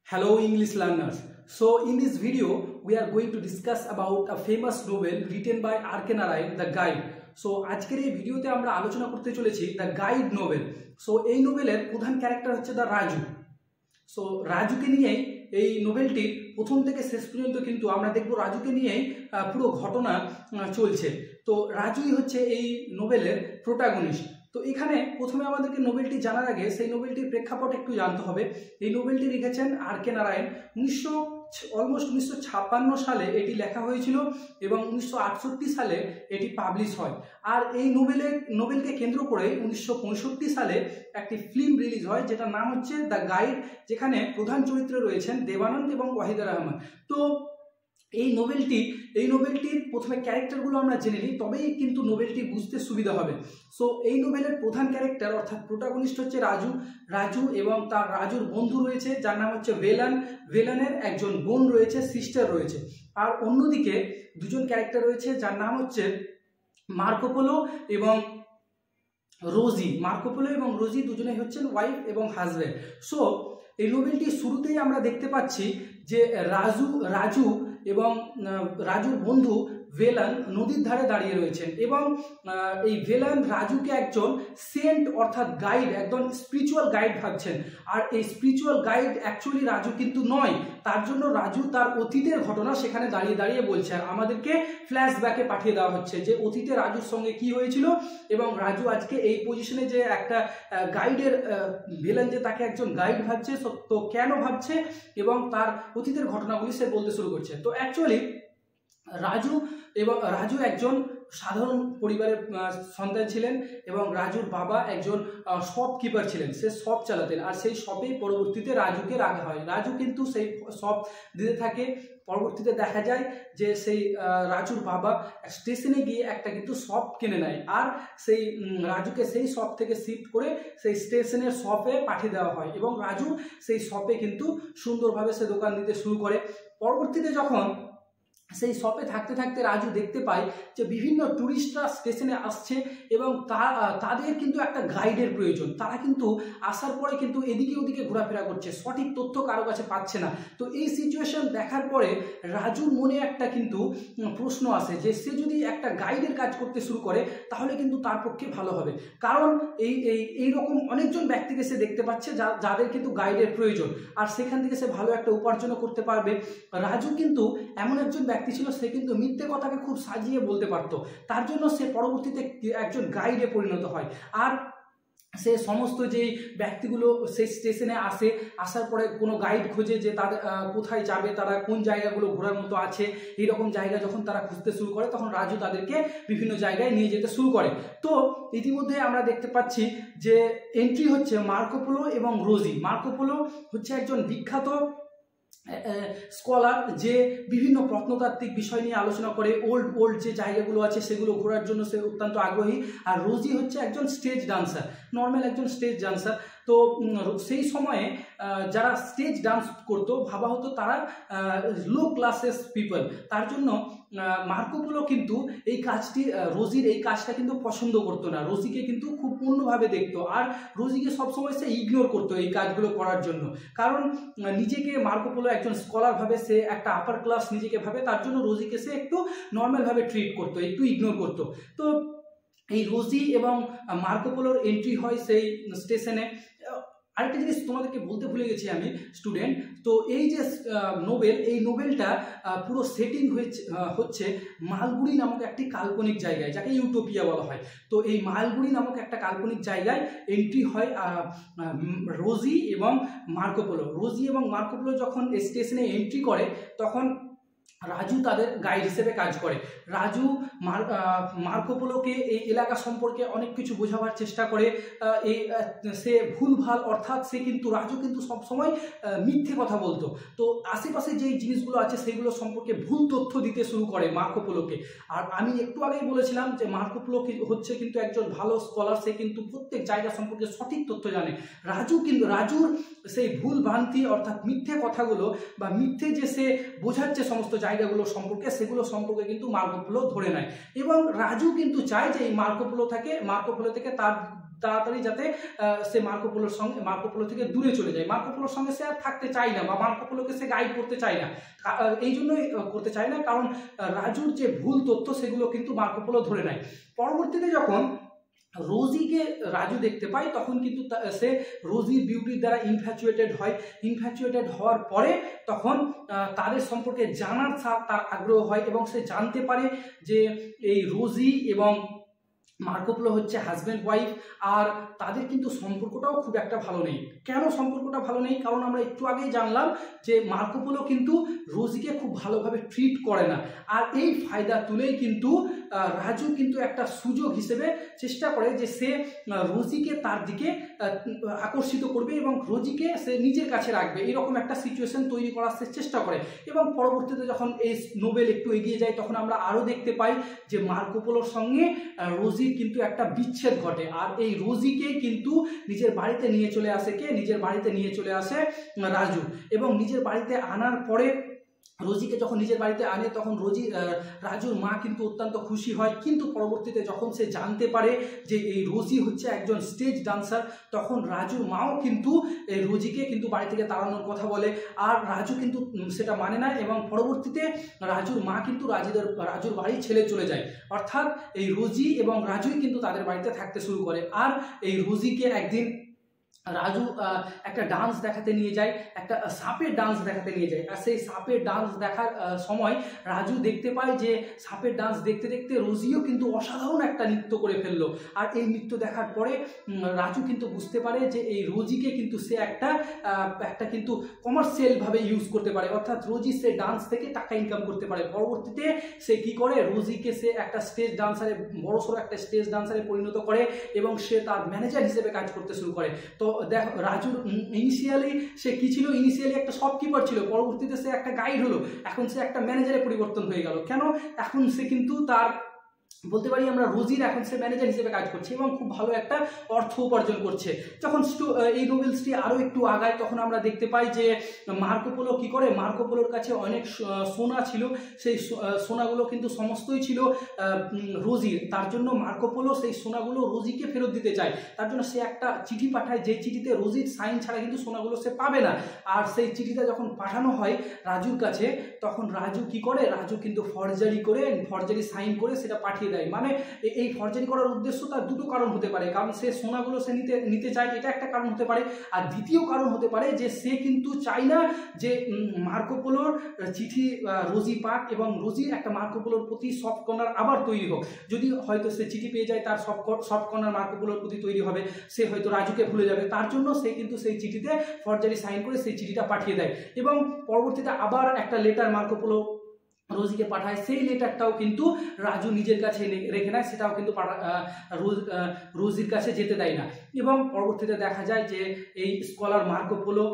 Hello English learners. So in this video we are going to discuss about a famous novel written by R.K. Narayan, The Guide. So আজকের এই ভিডিওতে আমরা আলোচনা করতে চলেছি the guide novel. So এই নোভেলের প্রধান ক্যারেক্টার হচ্ছে দ্য রাজু। সো রাজুকে নিয়েই এই নোভেলটির প্রথম থেকে শেষ পর্যন্ত কিন্তু আমরা দেখব রাজুকে নিয়েই পুরো ঘটনা চলছে। তো রাজুই হচ্ছে এই নোভেলের প্রোটাগনিস্ট। তো এখানে প্রথমে আমাদেরকে নোবেলটি জানার আগে সেই নোবেলটির প্রেক্ষাপট একটু জানতে হবে। এই নোবেলটি লিখেছেন আর.কে. নারায়ণ। 1956 সালে এটি লেখা হয়েছিল এবং 1968 সালে এটি পাবলিশ হয়। আর এই নোবেলকে কেন্দ্র করে 1965 সালে একটি ফিল্ম রিলিজ হয় যেটার নাম হচ্ছে দ্য গাইড, যেখানে প্রধান চরিত্রে রয়েছেন দেবানন্দ এবং ওয়াহিদা রহমান। তো এই নোবেলটির প্রথমে ক্যারেক্টারগুলো আমরা জেনে নিই, তবেই কিন্তু নোবেলটি বুঝতে সুবিধা হবে। সো এই নোবেলের প্রধান ক্যারেক্টার অর্থাৎ প্রোটাগনিস্ট হচ্ছে রাজু এবং তার রাজুর বন্ধু রয়েছে যার নাম হচ্ছে ভেলানের একজন বোন রয়েছে, সিস্টার রয়েছে। আর অন্যদিকে দুজন ক্যারেক্টার রয়েছে যার নাম হচ্ছে মার্কোপোলো এবং রোজি দুজনেই হচ্ছেন ওয়াইফ এবং হাজব্যান্ড। সো এই নোবেলটির শুরুতেই আমরা দেখতে পাচ্ছি যে রাজু এবং রাজুর বন্ধু ভেলান নদীর ধারে দাঁড়িয়ে রয়েছেন এবং এই ভেলান রাজুকে একজন সেন্ট অর্থাৎ গাইড, একদম স্পিরিচুয়াল গাইড ভাবছেন। আর এই স্পিরিচুয়াল গাইড অ্যাকচুয়ালি রাজু কিন্তু নয়, তার জন্য রাজু তার অতীতের ঘটনা সেখানে দাঁড়িয়ে দাঁড়িয়ে বলছে আর আমাদেরকে ফ্ল্যাশব্যাকে পাঠিয়ে দেওয়া হচ্ছে যে অতীতে রাজুর সঙ্গে কি হয়েছিল এবং রাজু আজকে এই পজিশনে যে একটা গাইডের ভেলান যে তাকে একজন গাইড ভাবছে, তো কেন ভাবছে এবং তার অতীতের ঘটনাগুলি সে বলতে শুরু করছে। তো অ্যাকচুয়ালি রাজু একজন সাধারণ পরিবারের সন্তান ছিলেন এবং রাজুর বাবা একজন শপকিপার ছিলেন, সে শপ চালাতেন আর সেই শপেই পরবর্তীতে রাজুকে রাখা হয়। রাজু কিন্তু সেই শপ দিতে থাকে। পরবর্তীতে দেখা যায় যে সেই রাজুর বাবা স্টেশনে গিয়ে একটা কিন্তু শপ কিনে নেয় আর সেই রাজুকে সেই শপ থেকে শিফট করে সেই স্টেশনের শপে পাঠিয়ে দেওয়া হয় এবং রাজু সেই শপে কিন্তু সুন্দরভাবে সে দোকান দিতে শুরু করে। পরবর্তীতে যখন সেই শপে থাকতে থাকতে রাজু দেখতে পায় যে বিভিন্ন ট্যুরিস্টরা স্টেশনে আসছে এবং তাদের কিন্তু একটা গাইডের প্রয়োজন। তারা কিন্তু আসার পরে কিন্তু এদিকে ওদিকে ঘোরাফেরা করছে, সঠিক তথ্য কারো কাছে পাচ্ছে না। তো এই সিচুয়েশন দেখার পরে রাজুর মনে একটা কিন্তু প্রশ্ন আসে যে সে যদি একটা গাইডের কাজ করতে শুরু করে তাহলে কিন্তু তার পক্ষে ভালো হবে, কারণ এই রকম অনেকজন ব্যক্তিকে সে দেখতে পাচ্ছে যাদের কিন্তু গাইডের প্রয়োজন আর সেখান থেকে সে ভালো একটা উপার্জনও করতে পারবে। রাজু কিন্তু এমন একজন ব্যক্তি ছিল, সে কিন্তু মিথ্যে কথাকে খুব সাজিয়ে বলতে পারত, তার জন্য সে পরবর্তীতে একজন গাইডে পরিণত হয়। আর সে সমস্ত যেই ব্যক্তিগুলো সেই স্টেশনে আসার পরে কোনো গাইড খোঁজে যে তাদের কোথায় যাবে, তারা কোন জায়গাগুলো ঘোরার মতো আছে, এইরকম জায়গা যখন তারা খুঁজতে শুরু করে তখন রাজু তাদেরকে বিভিন্ন জায়গায় নিয়ে যেতে শুরু করে। তো ইতিমধ্যে আমরা দেখতে পাচ্ছি যে এন্ট্রি হচ্ছে মার্কোপোলো এবং রোজি। মার্কোপোলো হচ্ছে একজন বিখ্যাত স্কলার যে বিভিন্ন প্রত্নতাত্ত্বিক বিষয় নিয়ে আলোচনা করে, ওল্ড যে জায়গাগুলো আছে সেগুলো ঘোরার জন্য সে অত্যন্ত আগ্রহী। আর রোজি হচ্ছে একজন স্টেজ ডান্সার, নর্মাল একজন স্টেজ ডান্সার। তো সেই সময়ে যারা স্টেজ ডান্স করতো ভাবা হতো তারা লো ক্লাসেস পিপল, তার জন্য মার্কোপোলো কিন্তু রোজির এই কাজটা কিন্তু পছন্দ করতো না, রোজিকে কিন্তু খুব অন্যভাবে দেখতো আর রোজিকে সবসময় সে ইগনোর করতো এই কাজগুলো করার জন্য, কারণ নিজেকে মার্কোপোলো একজন স্কলার ভাবে, সে একটা আপার ক্লাস নিজেকে ভাবে, তার জন্য রোজিকে সে একটু নর্মালভাবে ট্রিট করতো, একটু ইগনোর করতো। তো এই রোজি এবং মার্কোপোলোর এন্ট্রি হয় সেই স্টেশনে। আরেকটা জিনিস তোমাদেরকে বলতে ভুলে গেছি আমি স্টুডেন্ট, তো এই যে এই নোবেলটা পুরো সেটিং হচ্ছে মালগুড়ি নামক একটি কাল্পনিক জায়গায়, যাকে ইউটোপিয়া বলা হয়। তো এই মালগুড়ি নামক একটা কাল্পনিক জায়গায় এন্ট্রি হয় রোজি এবং মার্কোপোলো যখন স্টেশনে এন্ট্রি করে তখন রাজু তাদের গাইড হিসেবে কাজ করে। রাজু মার্কোপোলোকে এই এলাকা সম্পর্কে অনেক কিছু বোঝাবার চেষ্টা করে। সে ভুলভাল, অর্থাৎ রাজু কিন্তু সবসময় মিথ্যে কথা বলতো। তো আশেপাশে যেই জিনিসগুলো আছে সেগুলো সম্পর্কে ভুল তথ্য দিতে শুরু করে মার্কোপোলোকে। আর আমি একটু আগেই বলেছিলাম যে মার্কোপোলো হচ্ছে কিন্তু একজন ভালো স্কলার, সে কিন্তু প্রত্যেক জায়গা সম্পর্কে সঠিক তথ্য জানে। রাজুর সেই ভুল ভ্রান্তি অর্থাৎ মিথ্যে কথাগুলো বা মিথ্যে যে সে বোঝাচ্ছে সমস্ত জায়গাগুলো সম্পর্কে, সেগুলো সম্পর্কে কিন্তু মার্কোপোলো ধরে নেয় এবং রাজু কিন্তু চায় যে এই মার্কোপোলো থেকে তার তাড়াতাড়ি যাতে সে মার্কো পোলো থেকে দূরে চলে যায়। মার্কো পোলোর সঙ্গে সে আর থাকতে চায় না, বা মার্কো পোলোকে সে গাইড করতে চায় না। এই জন্যই করতে চায় না, কারণ রাজুর যে ভুল তথ্য সেগুলো কিন্তু মার্কো পোলো ধরে নেয়। পরবর্তীতে যখন রোজিকে রাজু দেখতে পায়, তখন কিন্তু সে রোজির বিউটির দ্বারা ইনফ্যাচুয়েটেড হওয়ার পরে তখন তাদের সম্পর্কে জানার তার আগ্রহ হয়, এবং সে জানতে পারে যে এই রোজি এবং মার্কো পোলো হচ্ছে হাজব্যান্ড ওয়াইফ, আর তাদের কিন্তু সম্পর্কটাও খুব একটা ভালো নেই। কেন সম্পর্কটা ভালো নেই? কারণ আমরা একটু আগেই জানলাম যে মার্কো পোলো কিন্তু রোজিকে খুব ভালোভাবে ট্রিট করে না, আর এই ফায়দা তুলেই কিন্তু রাজু কিন্তু একটা সুযোগ হিসেবে চেষ্টা করে যে সে রোজিকে তার দিকে আকর্ষিত করবে এবং রোজিকে সে নিজের কাছে রাখবে, এরকম একটা সিচুয়েশন তৈরি করার সে চেষ্টা করে। এবং পরবর্তীতে যখন এই নোবেল একটু এগিয়ে যায়, তখন আমরা আরও দেখতে পাই যে মার্কো পোলোর সঙ্গে রোজি কিন্তু একটা বিচ্ছেদ ঘটে, আর এই রোজিকে কিন্তু নিজের বাড়িতে নিয়ে চলে আসে নিজের বাড়িতে নিয়ে চলে আসে রাজু। এবং নিজের বাড়িতে আনার পরে রোজিকে যখন নিজের বাড়িতে আনে, তখন রাজুর মা কিন্তু অত্যন্ত খুশি হয়। কিন্তু পরবর্তীতে যখন সে জানতে পারে যে এই রোজি হচ্ছে একজন স্টেজ ডান্সার, তখন রাজুর মাও কিন্তু এই রোজিকে কিন্তু বাড়ি থেকে তাড়ানোর কথা বলে, আর রাজু কিন্তু সেটা মানে না, এবং পরবর্তীতে রাজুর মা কিন্তু রাজুর বাড়ি ছেড়ে চলে যায়। অর্থাৎ এই রোজি এবং রাজুই কিন্তু তাদের বাড়িতে থাকতে শুরু করে। আর এই রোজিকে একদিন রাজু একটা ডান্স দেখাতে নিয়ে যায়, একটা সাপের ডান্স দেখাতে নিয়ে যায়। আর সেই সাপের ডান্স দেখার সময় রাজু দেখতে পায় যে সাপের ডান্স দেখতে দেখতে রোজিও কিন্তু অসাধারণ একটা নৃত্য করে ফেললো। আর এই নৃত্য দেখার পরে রাজু কিন্তু বুঝতে পারে যে এই রোজিকে কিন্তু সে একটা কিন্তু কমার্শিয়ালভাবে ইউজ করতে পারে, অর্থাৎ রোজি সে ডান্স থেকে টাকা ইনকাম করতে পারে। পরবর্তীতে সে কি করে, রোজিকে সে একটা স্টেজ ডান্সারে, বড়সড় একটা স্টেজ ডান্সারে পরিণত করে, এবং সে তার ম্যানেজার হিসেবে কাজ করতে শুরু করে। তো দেখো, রাজুর ইনিশিয়ালি সে কি ছিল? ইনিশিয়ালি একটা শপকিপার ছিল, পরবর্তীতে সে একটা গাইড হলো, এখন সে একটা ম্যানেজারে পরিবর্তন হয়ে গেল। কেন? এখন সে কিন্তু তার বলতে পারি আমরা রোজির এখন সে ম্যানেজার হিসেবে কাজ করছে এবং খুব ভালো একটা অর্থ উপার্জন করছে। যখন এই নোবেলসটি আরও একটু আগায়, তখন আমরা দেখতে পাই যে মার্কো পোলো কী করে, মার্কো পোলোর কাছে অনেক সোনা ছিল, সেই সোনাগুলো কিন্তু সমস্তই ছিল রোজির। তার জন্য মার্কো পোলো সেই সোনাগুলো রোজিকে ফেরত দিতে চায়। তার জন্য সে একটা চিঠি পাঠায়, যে চিঠিতে রোজির সাইন ছাড়া কিন্তু সোনাগুলো সে পাবে না। আর সেই চিঠিটা যখন পাঠানো হয় রাজুর কাছে, তখন রাজু কি করে, রাজু কিন্তু ফরজারি সাইন করে সেটা পাঠিয়ে দেয়। মানে এই ফরজারি করার উদ্দেশ্য তার দুটো কারণ হতে পারে, কারণ সে সোনাগুলো সে নিতে চায়, এটা একটা কারণ হতে পারে। আর দ্বিতীয় কারণ হতে পারে যে সে কিন্তু চায় না যে মার্কো পোলোর চিঠি রোজি পাক, এবং রোজির একটা মার্কো পোলোর প্রতি সফট কর্নার আবার তৈরি হোক। যদি হয়তো সে চিঠি পেয়ে যায়, তার সফট কর্নার মার্কো পোলোর প্রতি তৈরি হবে, সে হয়তো রাজুকে ভুলে যাবে। তার জন্য সে কিন্তু সেই চিঠিতে ফরজারি সাইন করে সেই চিঠিটা পাঠিয়ে দেয়, এবং পরবর্তীতে আবার একটা লেটার মার্কো পোলো রোজিকে পাঠায়। সেই লেটারটাও কিন্তু রাজু নিজের কাছে রেখে নেয়, সেটাও কিন্তু রোজির কাছে যেতে দেয় না। এবং পরবর্তীতে দেখা যায় যে এই scholar Marco polo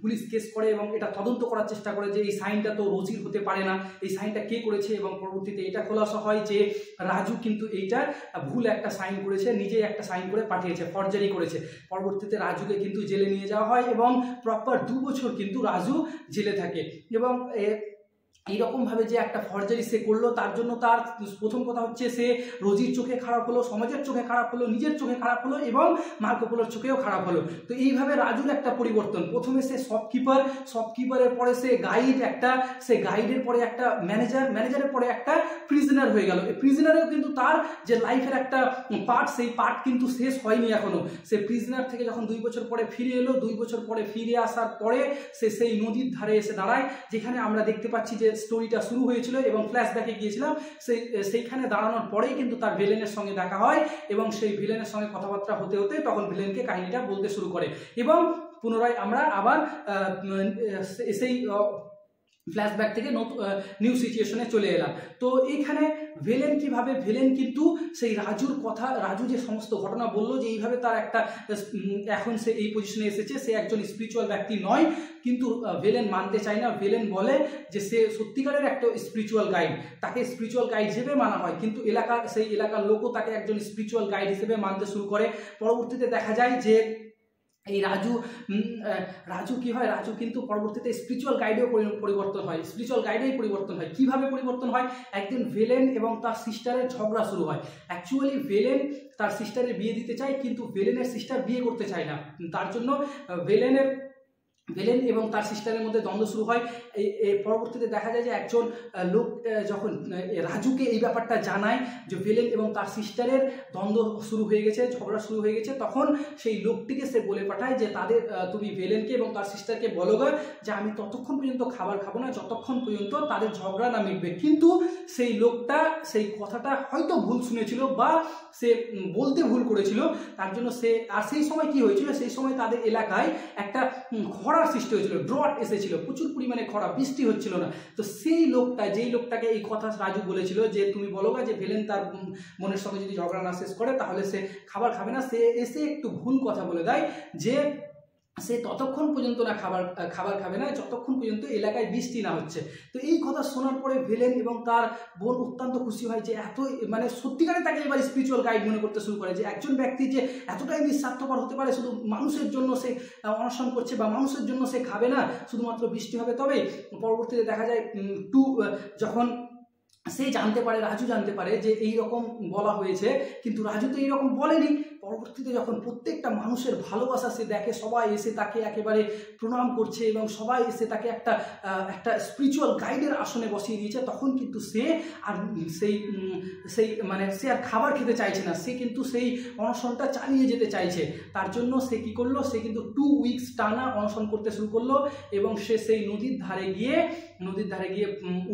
police case করে এবং এটা তদন্ত করার চেষ্টা করে যে এই সাইনটা তো রোজির হতে পারে না, এই সাইনটা কে করেছে। এবং পরবর্তীতে এটা খোলাসা হয় যে রাজু কিন্তু এইটা ভুল একটা সাইন করেছে, নিজেই একটা সাইন করে পাঠিয়েছে, ফরজারি করেছে। পরবর্তীতে রাজুকে কিন্তু জেলে নিয়ে যাওয়া হয় এবং প্রপার 2 বছর কিন্তু রাজু জেলে থাকে। এবং এইরকমভাবে যে একটা ফরজারি সে করলো, তার জন্য তার প্রথম কথা হচ্ছে সে রোজির চোখে খারাপ হলো, সমাজের চোখে খারাপ হলো, নিজের চোখে খারাপ হলো, এবং মার্কো পোলোর চোখেও খারাপ হলো। তো এইভাবে রাজুর একটা পরিবর্তন, প্রথমে সে শপকিপারের পরে সে গাইডের পরে একটা ম্যানেজারের পরে একটা প্রিজনার হয়ে গেল। এই প্রিজনারেও কিন্তু তার যে লাইফের একটা পার্ট, সেই পার্ট কিন্তু শেষ হয়নি এখনো। সে প্রিজনার থেকে যখন 2 বছর পরে ফিরে এলো, 2 বছর পরে ফিরে আসার পরে সে সেই নদীর ধারে এসে দাঁড়ায়, যেখানে আমরা দেখতে পাচ্ছি যে স্টোরিটা শুরু হয়েছিল এবং ফ্ল্যাশব্যাকে গিয়েছিলাম। সেইখানে দাঁড়ানোর পরেই কিন্তু তার ভিলেনের সঙ্গে দেখা হয়, এবং সেই ভিলেনের সঙ্গে কথাবার্তা হতে হতে তখন ভিলেনকে কাহিনীটা বলতে শুরু করে, এবং পুনরায় আমরা আবার সেই ফ্ল্যাশব্যাক থেকে নিউ সিচুয়েশনে চলে এলাম। তো এইখানে ভিলেন কিন্তু সেই রাজু যে সমস্ত ঘটনা বললো যে এইভাবে তার একটা এখন সে এই পজিশনে এসেছে, সে একজন স্পিরিচুয়াল ব্যক্তি নয়, কিন্তু ভিলেন মানতে চায় না। ভিলেন বলে যে সে সত্যিকারের একটা স্পিরিচুয়াল গাইড, তাকে স্পিরিচুয়াল গাইড হিসেবে মানা হয়, কিন্তু সেই এলাকার লোকও তাকে একজন স্পিরিচুয়াল গাইড হিসেবে মানতে শুরু করে। পরবর্তীতে দেখা যায় যে এই রাজু কি হয়, রাজু কিন্তু পরবর্তীতে স্পিরিচুয়াল গাইডেও পরিবর্তন হয়, স্পিরিচুয়াল গাইডেই পরিবর্তন হয়। কিভাবে পরিবর্তন হয়? একদিন ভেলেন এবং তার সিস্টারের ঝগড়া শুরু হয়। অ্যাকচুয়ালি ভেলেন তার সিস্টারের বিয়ে দিতে চায়, কিন্তু ভেলেনের সিস্টার বিয়ে করতে চায় না। তার জন্য ভেলেন এবং তার সিস্টারের মধ্যে দ্বন্দ্ব শুরু হয়। পরবর্তীতে দেখা যায় যে একজন লোক যখন রাজুকে এই ব্যাপারটা জানায় যে ভেলেন এবং তার সিস্টারের দ্বন্দ্ব শুরু হয়ে গেছে, ঝগড়া শুরু হয়ে গেছে, তখন সেই লোকটিকে সে বলে পাঠায় যে তুমি ভেলেনকে এবং তার সিস্টারকে বলো গা যে আমি ততক্ষণ পর্যন্ত খাবার খাবো না যতক্ষণ পর্যন্ত তাদের ঝগড়া না মিটবে। কিন্তু সেই লোকটা সেই কথাটা হয়তো ভুল শুনেছিল বা সে বলতে ভুল করেছিল, তার জন্য সেই সময় কি হয়েছিল, সেই সময় তাদের এলাকায় একটা খরার সৃষ্টি হয়েছিল, ড্রট এসেছিল, প্রচুর পরিমাণে খরা, বৃষ্টি হচ্ছিল না। তো যেই লোকটাকে এই কথা রাজু বলেছিল যে তুমি বলো না যে ভেলেন তার মনের সঙ্গে যদি ঝগড়া না শেষ করে তাহলে সে খাবার খাবে না, সে এসে একটু ভুল কথা বলে দেয় যে সে ততক্ষণ পর্যন্ত না খাবার খাবে না যতক্ষণ পর্যন্ত এলাকায় বৃষ্টি না হচ্ছে। তো এই কথা শোনার পরে ভেলেন এবং তার বোন অত্যন্ত খুশি হয় যে এত সত্যিকারে তাকে এবার স্পিরিচুয়াল গাইড মনে করতে শুরু করে যে একজন ব্যক্তি যে এতটাই নিঃস্বার্থপর হতে পারে, শুধু মানুষের জন্য সে অনশন করছে বা মানুষের জন্য সে খাবে না, শুধুমাত্র বৃষ্টি হবে। তবে পরবর্তীতে দেখা যায় যখন রাজু জানতে পারে যে এই রকম বলা হয়েছে, কিন্তু রাজু তো এইরকম বলেনি। পরবর্তীতে যখন প্রত্যেকটা মানুষের ভালোবাসা সে দেখে, সবাই এসে তাকে একেবারে প্রণাম করছে এবং সবাই এসে তাকে একটা স্পিরিচুয়াল গাইডের আসনে বসিয়ে দিয়েছে, তখন কিন্তু সে আর সে আর খাবার খেতে চাইছে না, সে কিন্তু সেই অনশনটা চালিয়ে যেতে চাইছে। তার জন্য সে কি করলো, সে কিন্তু 2 উইকস টানা অনশন করতে শুরু করলো এবং সে সেই নদীর ধারে গিয়ে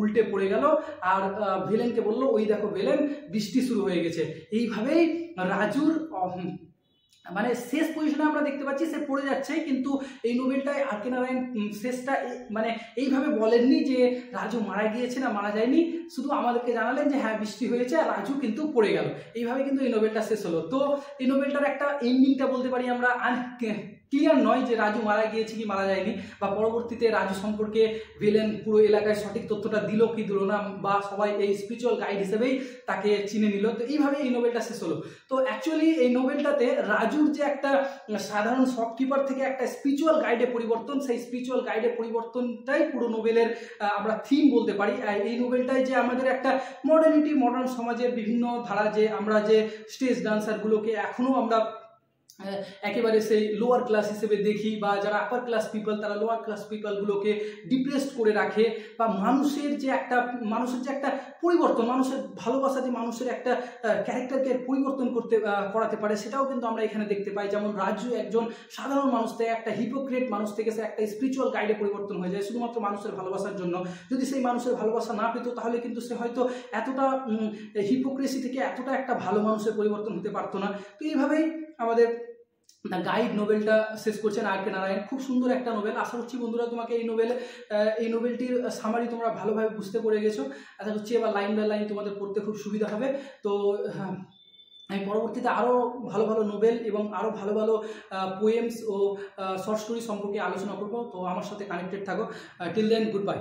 উল্টে পড়ে গেল আর ভেলেনকে বলল ওই দেখো ভেলেন, বৃষ্টি শুরু হয়ে গেছে। এইভাবেই রাজুর শেষ পজিশনে আমরা দেখতে পাচ্ছি সে পড়ে যাচ্ছে। কিন্তু এই নোবেলটায় আর.কে. নারায়ণ শেষটা এইভাবে বলেননি যে রাজু মারা গিয়েছে না মারা যায়নি, শুধু আমাদেরকে জানালেন যে হ্যাঁ বৃষ্টি হয়েছে আর রাজু কিন্তু পড়ে গেল। এইভাবে কিন্তু এই নোবেলটা শেষ হলো। তো এই নোবেলটার একটা এন্ডিংটা বলতে পারি আমরা ক্লিয়ার নয় যে রাজু মারা গিয়েছে কি মারা যায়নি, বা পরবর্তীতে রাজু সম্পর্কে ভেলেন পুরো এলাকায় সঠিক তথ্যটা দিল কি দিল না, বা সবাই এই স্পিরিচুয়াল গাইড হিসেবেই তাকে চিনে নিল। তো এইভাবে এই নোবেলটা শেষ হলো। তো অ্যাকচুয়ালি এই নোবেলটাতে রাজুর যে একটা সাধারণ শপকিপার থেকে একটা স্পিরিচুয়াল গাইডে পরিবর্তন, সেই স্পিরিচুয়াল গাইডে পরিবর্তনটাই পুরো নোবেলের আমরা থিম বলতে পারি। এই নোবেলটাই যে আমাদের একটা মডার্ন সমাজের বিভিন্ন ধারা, যে আমরা যে স্টেজ ডান্সারগুলোকে এখনও আমরা একেবারে সেই লোয়ার ক্লাস হিসেবে দেখি, বা যারা আপার ক্লাস পিপল তারা লোয়ার ক্লাস পিপলগুলোকে ডিপ্রেসড করে রাখে, বা মানুষের যে একটা পরিবর্তন, মানুষের ভালোবাসা যে মানুষের একটা ক্যারেক্টারকে পরিবর্তন করাতে পারে, সেটাও কিন্তু আমরা এখানে দেখতে পাই। যেমন রাজু একজন সাধারণ মানুষ থেকে একটা হিপোক্রেট মানুষ থেকে সে একটা স্পিরিচুয়াল গাইডে পরিবর্তন হয়ে যায় শুধুমাত্র মানুষের ভালোবাসার জন্য। যদি সেই মানুষের ভালোবাসা না পেত তাহলে কিন্তু সে হয়তো এতটা হিপোক্রেসি থেকে এতটা একটা ভালো মানুষের পরিবর্তন হতে পারতো না। তো এইভাবেই আমাদের দ্য গাইড নোবেলটা শেষ করছেন আর.কে. নারায়ণ। খুব সুন্দর একটা নোবেল। আশা করছি বন্ধুরা তোমাকে এই নোবেলটির সামারি তোমরা ভালোভাবে বুঝতে পেরে গেছো। আশা করছি এবার লাইন বাই লাইন তোমাদের পড়তে খুব সুবিধা হবে। তো আমি পরবর্তীতে আরও ভালো ভালো নোবেল এবং আরও ভালো ভালো পোয়েমস ও শর্ট স্টোরি সম্পর্কে আলোচনা করবো। তো আমার সাথে কানেক্টেড থাকো। Till then, good bye.